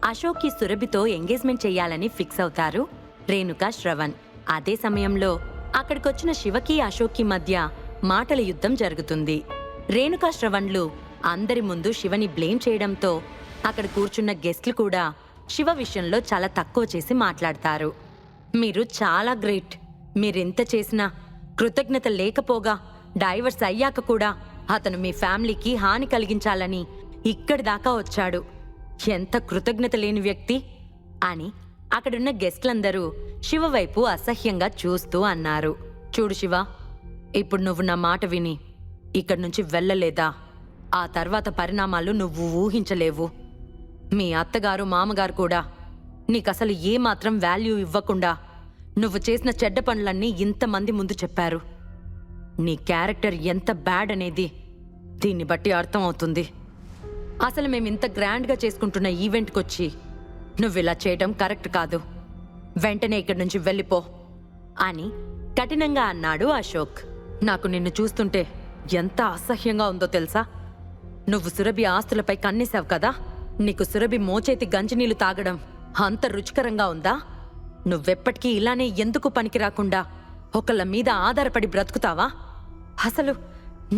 అశోక్కి సురభితో engagement చెయ్యాలని fix అవుతారు రేణుక, శ్రవణ్. అదే సమయంలో అక్కడికొచ్చిన శివకి, అశోక్కి మధ్య మాటల యుద్ధం జరుగుతుంది. రేణుక, శ్రవణ్లు అందరి ముందు శివని బ్లేమ్ చేయడంతో అక్కడ కూర్చున్న గెస్ట్లు కూడా శివ విషయంలో చాలా తక్కువ చేసి మాట్లాడతారు. మీరు చాలా గ్రేట్. మీరెంత చేసినా కృతజ్ఞత లేకపోగా డైవర్స్ అయ్యాక కూడా అతను మీ ఫ్యామిలీకి హాని కలిగించాలని ఇక్కడి దాకా వచ్చాడు. ఎంత కృతజ్ఞత లేని వ్యక్తి అని అక్కడున్న గెస్ట్లందరూ శివ వైపు అసహ్యంగా చూస్తూ అన్నారు. చూడు శివ, ఇప్పుడు నువ్వు నా మాట విని ఇక్కడి నుంచి వెళ్ళలేదా ఆ తర్వాత పరిణామాలు నువ్వు ఊహించలేవు. మీ అత్తగారు, మామగారు కూడా నీకసలు ఏమాత్రం వాల్యూ ఇవ్వకుండా నువ్వు చేసిన చెడ్డ పనులన్నీ ఇంతమంది ముందు చెప్పారు. నీ క్యారెక్టర్ ఎంత బ్యాడ్ అనేది దీన్ని బట్టి అర్థమవుతుంది. అసలు మేమింత గ్రాండ్గా చేసుకుంటున్న ఈవెంట్కొచ్చి నువ్విలా చేయడం కరెక్ట్ కాదు. వెంటనే ఇక్కడి నుంచి వెళ్ళిపో అని కఠినంగా అన్నాడు అశోక్. నాకు నిన్ను చూస్తుంటే ఎంత అసహ్యంగా ఉందో తెలుసా? నువ్వు సురభి ఆస్తులపై కన్నేశావు కదా, నీకు సురభి మోచేతి గంజినీళ్లు తాగడం అంత రుచికరంగా ఉందా? నువ్వెప్పటికీ ఇలానే ఎందుకు పనికి రాకుండా ఒకళ్ళ మీద ఆధారపడి బ్రతుకుతావా? అసలు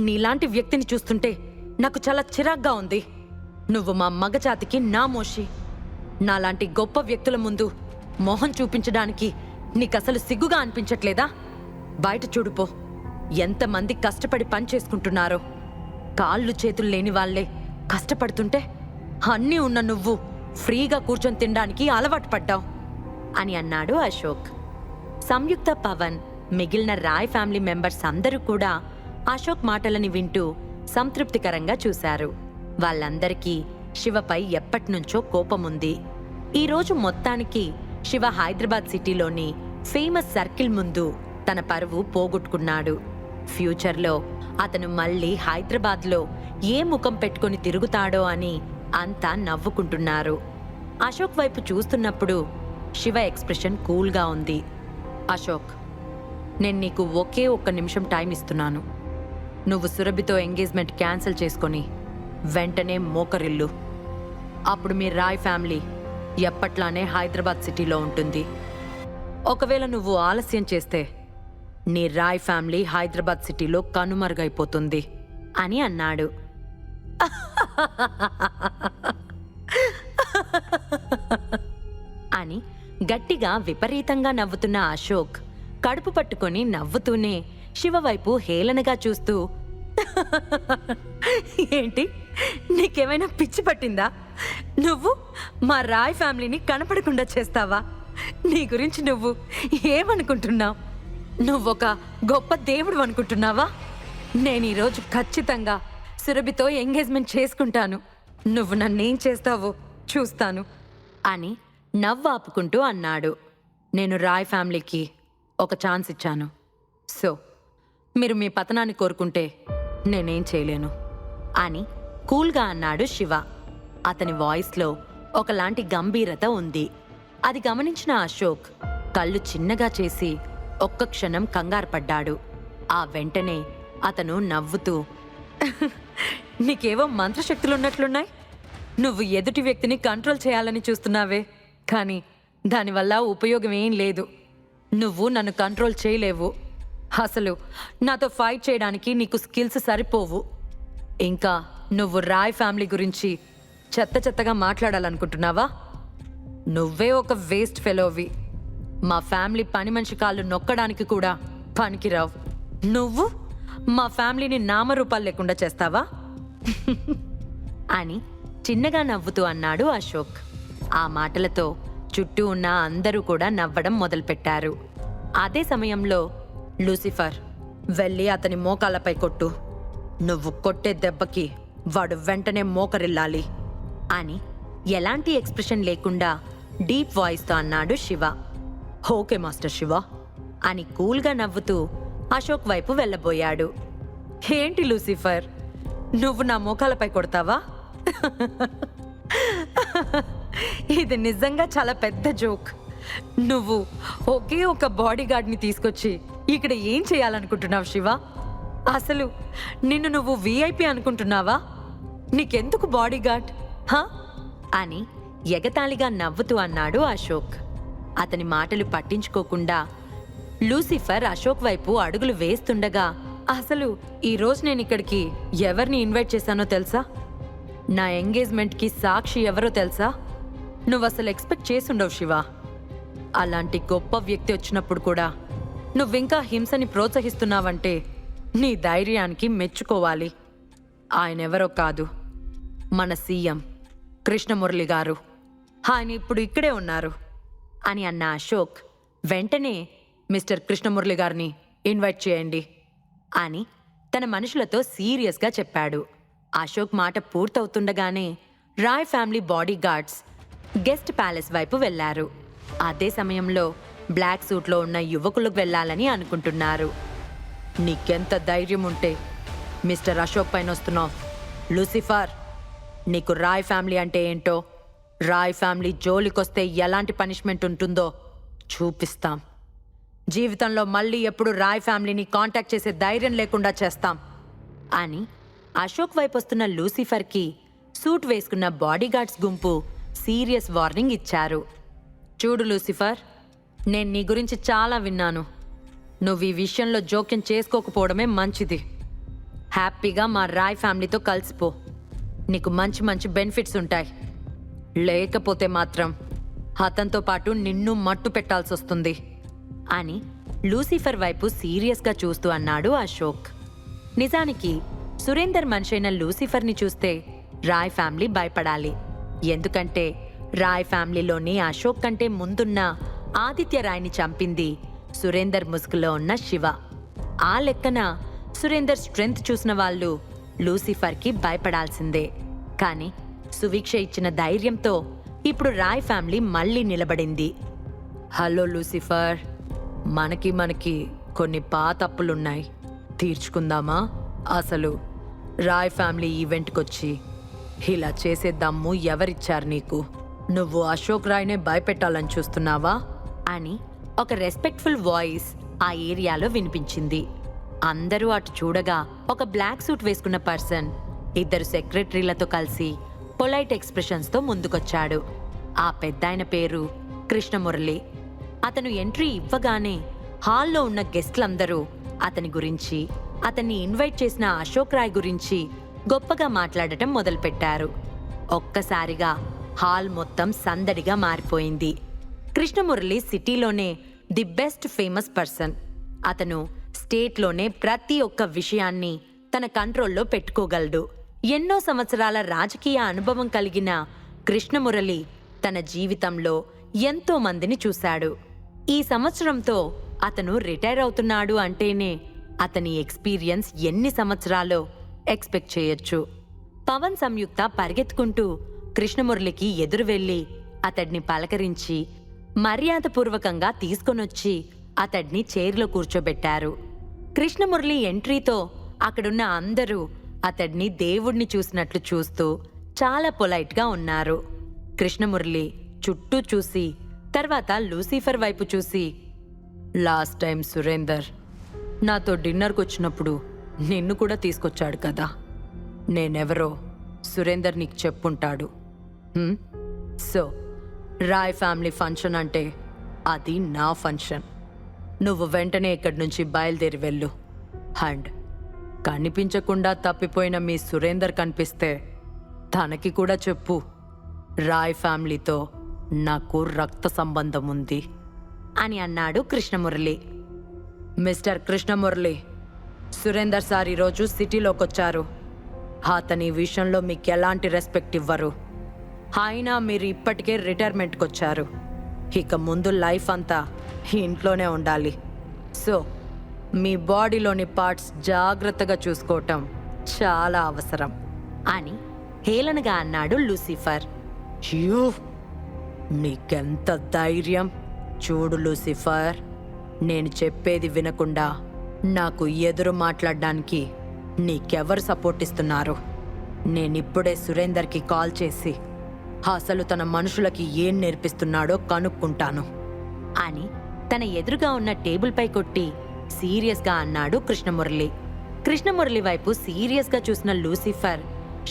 నీలాంటి వ్యక్తిని చూస్తుంటే నాకు చాలా చిరాగ్గా ఉంది. నువ్వు మా మగజాతికి నామోషి. నాలాంటి గొప్ప వ్యక్తుల ముందు మొహం చూపించడానికి నీకసలు సిగ్గుగా అనిపించట్లేదా? బయట చూడుపో, ఎంతమంది కష్టపడి పని చేసుకుంటున్నారో. కాళ్ళు చేతులు లేని వాళ్లే కష్టపడుతుంటే అన్నీ ఉన్న నువ్వు ఫ్రీగా కూర్చొని తినడానికి అలవాటు పడ్డావు అని అన్నాడు అశోక్. సంయుక్త, పవన్, మిగిలిన రాయ్ ఫ్యామిలీ మెంబర్స్ అందరూ కూడా అశోక్ మాటలని వింటూ సంతృప్తికరంగా చూశారు. వాళ్ళందరికీ శివపై ఎప్పటినుంచో కోపముంది. ఈరోజు మొత్తానికి శివ హైదరాబాద్ సిటీలోని ఫేమస్ సర్కిల్ ముందు తన పరువు పోగొట్టుకున్నాడు. ఫ్యూచర్లో అతను మళ్ళీ హైదరాబాద్లో ఏ ముఖం పెట్టుకుని తిరుగుతాడో అని అంతా నవ్వుకుంటున్నారు. అశోక్ వైపు చూస్తున్నప్పుడు శివ ఎక్స్ప్రెషన్ కూల్గా ఉంది. అశోక్, నేను నీకు ఒకే ఒక్క నిమిషం టైం ఇస్తున్నాను. నువ్వు సురభితో ఎంగేజ్మెంట్ క్యాన్సిల్ చేసుకొని వెంటనే మోకరిల్లు. అప్పుడు మీ రాయ్ ఫ్యామిలీ ఎప్పట్లానే హైదరాబాద్ సిటీలో ఉంటుంది. ఒకవేళ నువ్వు ఆలస్యం చేస్తే నీ రాయ్ ఫ్యామిలీ హైదరాబాద్ సిటీలో కనుమరుగైపోతుంది అని అన్నాడు. అని గట్టిగా విపరీతంగా నవ్వుతున్న అశోక్ కడుపు పట్టుకొని నవ్వుతూనే శివ వైపు హేళనగా చూస్తూ, ఏంటి, నీకేమైనా పిచ్చి పట్టిందా? నువ్వు మా రాయ్ ఫ్యామిలీని కనపడకుండా చేస్తావా? నీ గురించి నువ్వు ఏమనుకుంటున్నావు? నువ్వొక గొప్ప దేవుడు అనుకుంటున్నావా? నేను ఈరోజు ఖచ్చితంగా సురభితో ఎంగేజ్మెంట్ చేసుకుంటాను. నువ్వు నన్నేం చేస్తావో చూస్తాను అని నవ్వు ఆపుకుంటూ అన్నాడు. నేను రాయ్ ఫ్యామిలీకి ఒక ఛాన్స్ ఇచ్చాను. సో మీరు మీ పతనాన్ని కోరుకుంటే నేనేం చేయలేను అని కూల్గా అన్నాడు శివ. అతని వాయిస్లో ఒకలాంటి గంభీరత ఉంది. అది గమనించిన అశోక్ కళ్ళు చిన్నగా చేసి ఒక్క క్షణం కంగారు పడ్డాడు. ఆ వెంటనే అతను నవ్వుతూ, నీకేవో మంత్రశక్తులున్నట్లున్నాయి. నువ్వు ఎదుటి వ్యక్తిని కంట్రోల్ చేయాలని చూస్తున్నావే, కానీ దానివల్ల ఉపయోగం ఏం లేదు. నువ్వు నన్ను కంట్రోల్ చేయలేవు. అసలు నాతో ఫైట్ చేయడానికి నీకు స్కిల్స్ సరిపోవు. ఇంకా నువ్వు రాయ్ ఫ్యామిలీ గురించి చెత్త చెత్తగా మాట్లాడాలనుకుంటున్నావా? నువ్వే ఒక వేస్ట్ ఫెలోవి. మా ఫ్యామిలీ పని మనిషి కాళ్ళు నొక్కడానికి కూడా పనికిరావు. నువ్వు మా ఫ్యామిలీని నామరూపాలు లేకుండా చేస్తావా అని చిన్నగా నవ్వుతూ అన్నాడు అశోక్. ఆ మాటలతో చుట్టూ ఉన్న అందరూ కూడా నవ్వడం మొదలుపెట్టారు. అదే సమయంలో, లూసిఫర్, వెళ్ళి అతని మోకాలపై కొట్టు. నువ్వు కొట్టే దెబ్బకి వాడు వెంటనే మోకరిల్లాలి అని ఎలాంటి ఎక్స్ప్రెషన్ లేకుండా డీప్ వాయిస్తో అన్నాడు శివ. ఓకే మాస్టర్ శివ అని కూల్గా నవ్వుతూ అశోక్ వైపు వెళ్ళబోయాడు. ఏంటి లూసిఫర్, నువ్వు నా మోకాలపై కొడతావా? ఇది నిజంగా చాలా పెద్ద జోక్. నువ్వు ఒకే ఒక బాడీగార్డ్ని తీసుకొచ్చి ఇక్కడ ఏం చేయాలనుకుంటున్నావు శివ? అసలు నిన్ను నువ్వు విఐపి అనుకుంటున్నావా? నీకెందుకు బాడీగార్డ్? అని ఎగతాళిగా నవ్వుతూ అన్నాడు అశోక్. అతని మాటలు పట్టించుకోకుండా లూసిఫర్ అశోక్ వైపు అడుగులు వేస్తుండగా, అసలు ఈరోజు నేనిక్కడికి ఎవరిని ఇన్వైట్ చేశానో తెలుసా? నా ఎంగేజ్మెంట్కి సాక్షి ఎవరో తెలుసా? నువ్వసలు ఎక్స్పెక్ట్ చేసుండవు శివ. అలాంటి గొప్ప వ్యక్తి వచ్చినప్పుడు కూడా నువ్వింకా హింసని ప్రోత్సహిస్తున్నావంటే నీ ధైర్యానికి మెచ్చుకోవాలి. ఆయనెవరో కాదు, మన సీఎం కృష్ణమురళి గారు. ఆయన ఇప్పుడు ఇక్కడే ఉన్నారు అని అన్న అశోక్ వెంటనే మిస్టర్ కృష్ణమురళి గారిని ఇన్వైట్ చేయండి అని తన మనుషులతో సీరియస్గా చెప్పాడు. అశోక్ మాట పూర్తవుతుండగానే Roy family body guards guest palace వైపు వెళ్లారు. అదే సమయంలో బ్లాక్ సూట్లో ఉన్న యువకులు వెళ్లాలని అనుకుంటున్నారు. నీకెంత ధైర్యం ఉంటే మిస్టర్ అశోక్ పైన వస్తున్నావు? లూసిఫర్, నీకు రాయ్ ఫ్యామిలీ అంటే ఏంటో, రాయ్ ఫ్యామిలీ జోలికొస్తే ఎలాంటి పనిష్మెంట్ ఉంటుందో చూపిస్తాం. జీవితంలో మళ్ళీ ఎప్పుడు రాయ్ ఫ్యామిలీని కాంటాక్ట్ చేసే ధైర్యం లేకుండా చేస్తాం అని అశోక్ వైపు వస్తున్న లూసిఫర్కి సూట్ వేసుకున్న బాడీగార్డ్స్ గుంపు సీరియస్ వార్నింగ్ ఇచ్చారు. చూడు లూసిఫర్, నేను నీ గురించి చాలా విన్నాను. నువ్వు ఈ విషయంలో జోక్యం చేసుకోకపోవడమే మంచిది. హ్యాపీగా మా రాయ్ ఫ్యామిలీతో కలిసిపో. నీకు మంచి మంచి బెనిఫిట్స్ ఉంటాయి. లేకపోతే మాత్రం అతనితో పాటు నిన్ను మట్టు పెట్టాల్సి వస్తుంది అని లూసిఫర్ వైపు సీరియస్గా చూస్తూ అన్నాడు అశోక్. నిజానికి సురేందర్ మనిషైన లూసిఫర్ని చూస్తే రాయ్ ఫ్యామిలీ భయపడాలి. ఎందుకంటే రాయ్ ఫ్యామిలీలోని అశోక్ కంటే ముందున్న ఆదిత్య రాయ్ని చంపింది సురేందర్ ముసుగులో ఉన్న శివ. ఆ లెక్కన సురేందర్ స్ట్రెంగ్త్ చూసిన వాళ్ళు లూసిఫర్కి భయపడాల్సిందే. కానీ సువీక్ష ఇచ్చిన ధైర్యంతో ఇప్పుడు రాయ్ ఫ్యామిలీ మళ్ళీ నిలబడింది. హలో లూసిఫర్, మనకి కొన్ని పాత అప్పులున్నాయి, తీర్చుకుందామా? అసలు రాయ్ ఫ్యామిలీ ఈవెంట్కొచ్చి ఇలా చేసే దమ్ము ఎవరిచ్చారు నీకు? నువ్వు అశోక్ రాయ్నే భయపెట్టాలని చూస్తున్నావా అని ఒక రెస్పెక్ట్ఫుల్ వాయిస్ ఆ ఏరియాలో వినిపించింది. అందరూ అటు చూడగా ఒక బ్లాక్ సూట్ వేసుకున్న పర్సన్ 2 సెక్రటరీలతో కలిసి పొలైట్ ఎక్స్ప్రెషన్స్తో ముందుకొచ్చాడు. ఆ పెద్దాయన పేరు కృష్ణమురళి. అతను ఎంట్రీ ఇవ్వగానే హాల్లో ఉన్న గెస్ట్లందరూ అతని గురించి, అతన్ని ఇన్వైట్ చేసిన అశోక్ రాయ్ గురించి గొప్పగా మాట్లాడటం మొదలుపెట్టారు. ఒక్కసారిగా హాల్ మొత్తం సందడిగా మారిపోయింది. కృష్ణమురళి సిటీలోనే ది బెస్ట్ ఫేమస్ పర్సన్. అతను స్టేట్లోనే ప్రతి ఒక్క విషయాన్ని తన కంట్రోల్లో పెట్టుకోగలడు. ఎన్నో సంవత్సరాల రాజకీయ అనుభవం కలిగిన కృష్ణమురళి తన జీవితంలో ఎంతో మందిని చూశాడు. ఈ సంవత్సరంతో అతను రిటైర్ అవుతున్నాడు అంటేనే అతని ఎక్స్పీరియన్స్ ఎన్ని సంవత్సరాలో ఎక్స్పెక్ట్ చేయొచ్చు. పవన్ సంయుక్త పరిగెత్తుకుంటూ కృష్ణమురళికి ఎదురు వెళ్లి అతడిని పలకరించి మర్యాదపూర్వకంగా తీసుకొనొచ్చి అతడిని చైర్లో కూర్చోబెట్టారు. కృష్ణమురళి ఎంట్రీతో అక్కడున్న అందరూ అతడిని దేవుణ్ణి చూసినట్లు చూస్తూ చాలా పొలైట్గా ఉన్నారు. కృష్ణమురళి చుట్టూ చూసి తర్వాత లూసిఫర్ వైపు చూసి, లాస్ట్ టైం సురేందర్ నాతో డిన్నర్కి వచ్చినప్పుడు నిన్ను కూడా తీసుకొచ్చాడు కదా, నేనెవరో సురేందర్ నీకు చెప్పుంటాడు. సో రాయ్ ఫ్యామిలీ ఫంక్షన్ అంటే అది నా ఫంక్షన్. నువ్వు వెంటనే ఇక్కడి నుంచి బయలుదేరి వెళ్ళు. అండ్ కనిపించకుండా తప్పిపోయిన మీ సురేందర్ కనిపిస్తే తనకి కూడా చెప్పు, రాయ్ ఫ్యామిలీతో నాకు రక్త సంబంధం ఉంది అని అన్నాడు కృష్ణమురళి. మిస్టర్ కృష్ణమురళి, సురేందర్ సార్ ఈరోజు సిటీలోకి వచ్చారు. అతని విషయంలో మీకు ఎలాంటి రెస్పెక్ట్ ఇవ్వరు. అయినా మీరు ఇప్పటికే రిటైర్మెంట్కి వచ్చారు. ఇక ముందు లైఫ్ అంతా ఇంట్లోనే ఉండాలి. సో మీ బాడీలోని పార్ట్స్ జాగ్రత్తగా చూసుకోవటం చాలా అవసరం అని హేళనగా అన్నాడు లూసిఫర్. యూ, నీకెంత ధైర్యం! చూడు లూసిఫర్, నేను చెప్పేది వినకుండా నాకు ఎదురు మాట్లాడడానికి నీకెవరు సపోర్ట్ ఇస్తున్నారు? నేనిప్పుడే సురేందర్కి కాల్ చేసి అసలు తన మనుషులకి ఏం నేర్పిస్తున్నాడో కనుక్కుంటాను అని తన ఎదురుగా ఉన్న టేబుల్పై కొట్టి సీరియస్గా అన్నాడు కృష్ణమురళి. కృష్ణమురళి వైపు సీరియస్గా చూసిన లూసిఫర్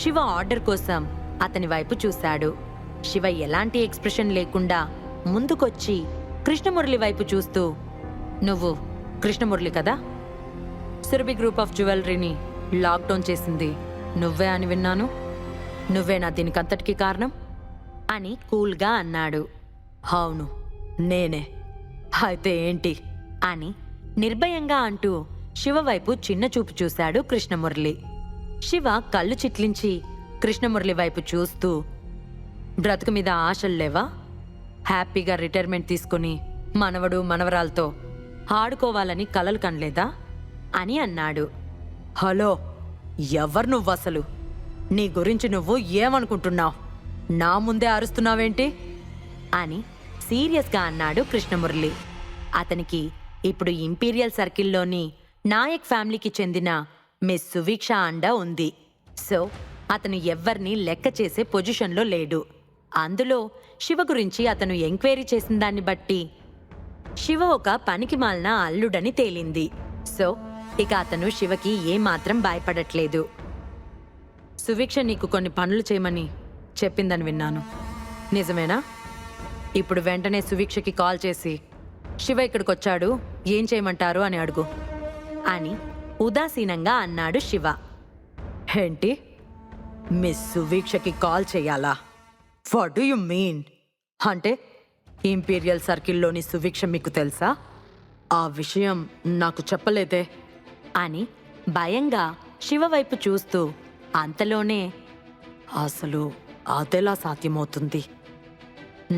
శివ ఆర్డర్ కోసం అతని వైపు చూశాడు. శివ ఎలాంటి ఎక్స్ప్రెషన్ లేకుండా ముందుకొచ్చి కృష్ణమురళి వైపు చూస్తూ, నువ్వు కృష్ణమురళి కదా? సురభి గ్రూప్ ఆఫ్ జ్యువెలరీని లాక్డౌన్ చేసింది నువ్వే అని విన్నాను. నువ్వేనా దీనికంతటికీ కారణం అని కూల్గా అన్నాడు. అవును, నేనే. అయితే ఏంటి అని నిర్భయంగా అంటూ శివ వైపు చిన్న చూపు చూశాడు కృష్ణమురళి. శివ కళ్ళు చిట్లించి కృష్ణమురళి వైపు చూస్తూ, బ్రతుకు మీద ఆశలు లేవా? హ్యాపీగా రిటైర్మెంట్ తీసుకుని మనవడు మనవరాలతో ఆడుకోవాలని కలలు కనలేదా అని అన్నాడు. హలో, ఎవరు నువ్వు అసలు? నీ గురించి నువ్వు ఏమనుకుంటున్నావు? నా ముందే అరుస్తున్నావేంటి అని సీరియస్గా అన్నాడు కృష్ణమురళి. అతనికి ఇప్పుడు ఇంపీరియల్ సర్కిల్లోని నాయక్ ఫ్యామిలీకి చెందిన మిస్ సువీక్ష అండ ఉంది. సో అతను ఎవ్వరినీ లెక్క చేసే పొజిషన్లో లేడు. అందులో శివ గురించి అతను ఎంక్వైరీ చేసిన దాన్ని బట్టి శివ ఒక పనికిమాలిన అల్లుడని తేలింది. సో ఇక అతను శివకి ఏమాత్రం భయపడట్లేదు. సువీక్ష నీకు కొన్ని పనులు చేయమని చెప్పిందని విన్నాను, నిజమేనా? ఇప్పుడు వెంటనే సువీక్షకి కాల్ చేసి శివ ఇక్కడికొచ్చాడు, ఏం చేయమంటారు అని అడుగు అని ఉదాసీనంగా అన్నాడు శివ. ఏంటి, మిస్ సువీక్షకి కాల్ చెయ్యాలా? What do you mean? అంటే ఇంపీరియల్ సర్కిల్లోని సువీక్ష మీకు తెలుసా? ఆ విషయం నాకు చెప్పలేదే అని భయంగా శివ వైపు చూస్తూ, అంతలోనే అసలు అదెలా సాధ్యమవుతుంది?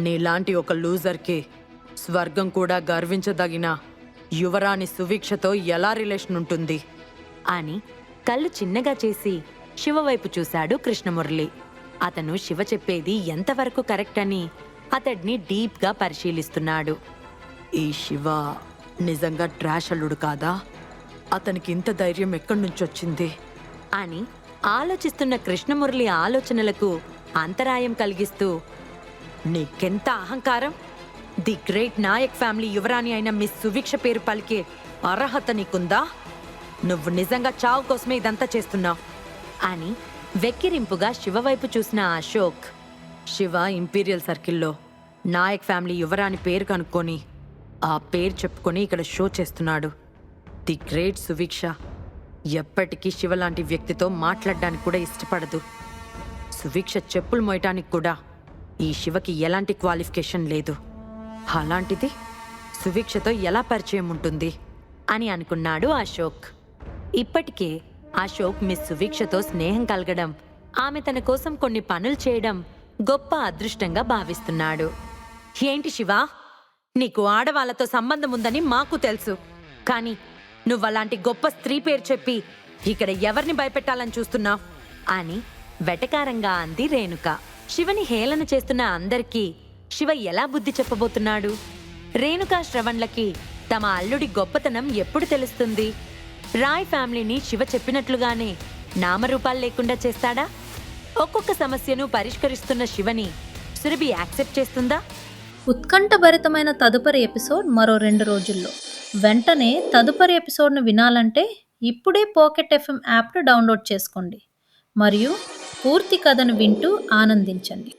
నీలాంటి ఒక లూజర్కి స్వర్గం కూడా గర్వించదగిన యువరాణి సువీక్షతో ఎలా రిలేషన్ ఉంటుంది అని కళ్ళు చిన్నగా చేసి శివ వైపు చూశాడు కృష్ణమురళి. అతను శివ చెప్పేది ఎంతవరకు కరెక్ట్ అని అతడిని డీప్గా పరిశీలిస్తున్నాడు. ఈ శివ నిజంగా ట్రాష్ అల్లుడు కాదా? అతనికి ఇంత ధైర్యం ఎక్కడి నుంచొచ్చింది అని ఆలోచిస్తున్న కృష్ణమురళి ఆలోచనలకు అంతరాయం కలిగిస్తూ, నీకెంత అహంకారం! ది గ్రేట్ నాయక్ ఫ్యామిలీ యువరాణి అయిన మిస్ సువీక్ష పేరు పలికే అర్హత నీకుందా? నువ్వు నిజంగా చావు కోసమే ఇదంతా చేస్తున్నావు అని వెక్కిరింపుగా శివ వైపు చూసిన అశోక్, శివ ఇంపీరియల్ సర్కిల్లో నాయక్ ఫ్యామిలీ యువరాణి పేరు కనుక్కొని ఆ పేరు చెప్పుకొని ఇక్కడ షో చేస్తున్నాడు. ది గ్రేట్ సువీక్ష ఎప్పటికీ శివ లాంటి వ్యక్తితో మాట్లాడడానికి కూడా ఇష్టపడదు. సువీక్ష చెప్పులు మోయటానికి కూడా ఈ శివకి ఎలాంటి క్వాలిఫికేషన్ లేదు. అలాంటిది సువీక్షతో ఎలా పరిచయం ఉంటుంది అని అనుకున్నాడు అశోక్. ఇప్పటికే అశోక్ మిస్ సువీక్షతో స్నేహం కలగడం, ఆమె తన కోసం కొన్ని పనులు చేయడం గొప్ప అదృష్టంగా భావిస్తున్నాడు. ఏంటి శివ, నీకు ఆడవాళ్లతో సంబంధం ఉందని మాకు తెలుసు, కానీ నువ్వలాంటి గొప్ప స్త్రీ పేరు చెప్పి ఇక్కడ ఎవరిని భయపెట్టాలని చూస్తున్నావు అని వెటకారంగా అంది రేణుక. శివని హేళన చేస్తున్న అందరికీ శివ ఎలా బుద్ధి చెప్పబోతున్నాడు? రేణుకా శ్రవణ్లకి తమ అల్లుడి గొప్పతనం ఎప్పుడు తెలుస్తుంది? రాయ్ ఫ్యామిలీని శివ చెప్పినట్లుగానే నామరూపాలు లేకుండా చేస్తాడా? ఒక్కొక్క సమస్యను పరిష్కరిస్తున్న శివని సురభి యాక్సెప్ట్ చేస్తుందా? ఉత్కంఠభరితమైన తదుపరి ఎపిసోడ్ మరో 2 రోజుల్లో. వెంటనే తదుపరి ఎపిసోడ్ను వినాలంటే ఇప్పుడే పాకెట్ ఎఫ్ఎం యాప్ను డౌన్లోడ్ చేసుకోండి మరియు పూర్తి కథను వింటూ ఆనందించండి.